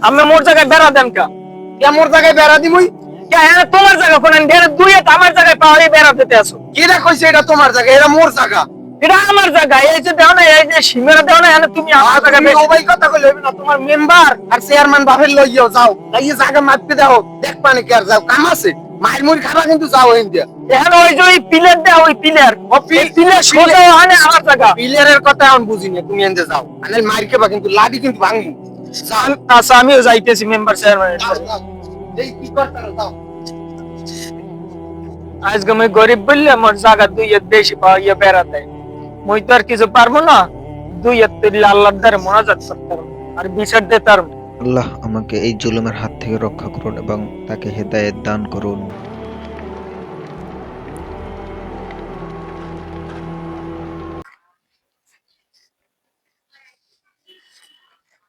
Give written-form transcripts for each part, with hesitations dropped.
আমি মোর জায়গায় বেড়া দেন কা মোর জায়গায় বেড়া দিমুই তোমার জায়গা কোন দুই আমার জায়গায় পাওয়াই বেড়া দিতে আসো। কিরা কইছে এটা তোমার জায়গা, এটা মোর জায়গা। এটা আমার জায়গা, এই যে দেও না, এই যে সীমানা দেও না, তুমি আমার জায়গায় বেশি ওই কথা কইলে হবে না। তোমার মেম্বার আর চেয়ারম্যান বাপের লইয়াও যাও, এই জায়গা মাপতে দাও, দেখ পানি কি আর যাও, কাম আছে মায়ের মুড়ি খাবা কিন্তু যাও ইন্ডিয়া। এখন ওই যে ওই পিলার দেও, ওই পিলার পিলার সোজা ওখানে আমার জায়গা। পিলারের কথা এখন বুঝি না, তুমি এনতে যাও আনে মার খাবা কিন্তু লাডি কিন্তু ভাঙবো। আচ্ছা আমিও যাইতেছি মেম্বার চেয়ারম্যান। এই কি করতারো যাও। আজকে আমি গরিব বললে আমার জায়গা দুই বেশি পাওয়া বেড়া দেয়, মই তো আর কিছু পারবো না। দুই তুললে আল্লাহর দ্বারে মোনাজাত করতে পারবো আর বিচার দিতে পারবো। আল্লাহ আমাকে এই জুলুমের হাত থেকে রক্ষা করুন এবং তাকে হেদায়েত দান করুন।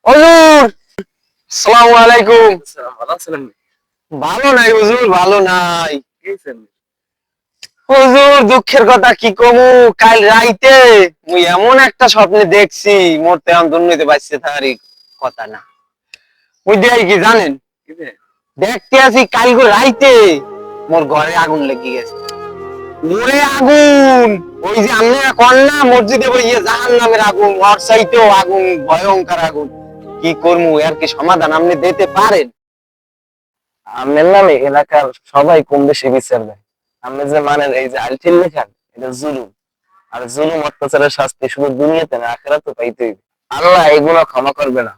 হুজুর আসসালামু আলাইকুম। ভালো নাই হুজুর, ভালো নাই। হুজুর দুঃখের কথা কি কমু, কাল রাইতে মুই এমন একটা স্বপ্নে দেখছি মোর তেমন দুর্নীতি বাঁচতে থাকারই কথা না। মুই দেখি কি জানেন, দেখতে আছি কাল রাইতে মোর ঘরে আগুন লেগে গেছে। ওরে আগুন, ওই যে আমরা কন্যা মসজিদে বইয়ে জাহান্নামের আগুন, ওর চাইতেও আগুন, ভয়ঙ্কর আগুন। কি করমু, এর কি সমাধান আপনি দিতে পারেন? আপনার নামে এলাকার সবাই কম বেশি বিচার দেয়। আপনি যে মানেন এই যে আলটিল লেখান, এটা জুলুম। আর জুলুম অত্যাচারের শাস্তি শুধু দুনিয়াতে না, আখিরাতে পাইতে হইবে। আল্লাহ এগুলো ক্ষমা করবে না।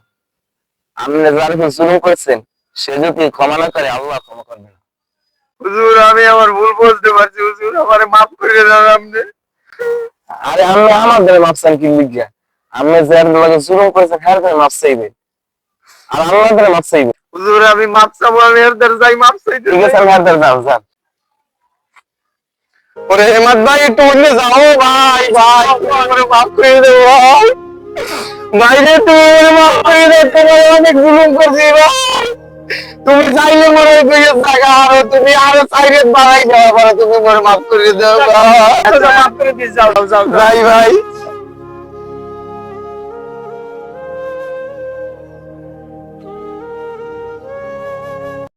আপনি যার উপর জুলুম করেছেন সে যদি ক্ষমা না করে, আল্লাহ ক্ষমা করবে না। হুজুর আমি আমার ভুল বুঝতে পারছি, হুজুর আমারে মাফ করে দেন আপনি। আরে আপনি আমাদের মাফ চান কি লিখিয়া? আপনি যার লগে জুলুম করেছেন হ্যাঁ করে মাফ চাইবে, আর আল্লাহ করে মাফ চাইবে। হুজুর আমি মাফ চাবো, আমি এরদের যাই মাফ চাইতে। ঠিক আছে, আমি আর যাও যান। ওরে হেমাত ভাই একটু অন্য যাও ভাই, ভাই আমারে মাফ করে দেও ভাই। বাইরে তুমি মাফ করে দাও, তোমার অনেক জুলুম করছি ভাই। তুমি চাইলে মরে দুই টাকা আরো তুমি আরো চাইলে বাড়াই দেওয়া পারো, তুমি মরে মাফ করে দাও ভাই। মাফ করে দিয়ে যাও যাও ভাই ভাই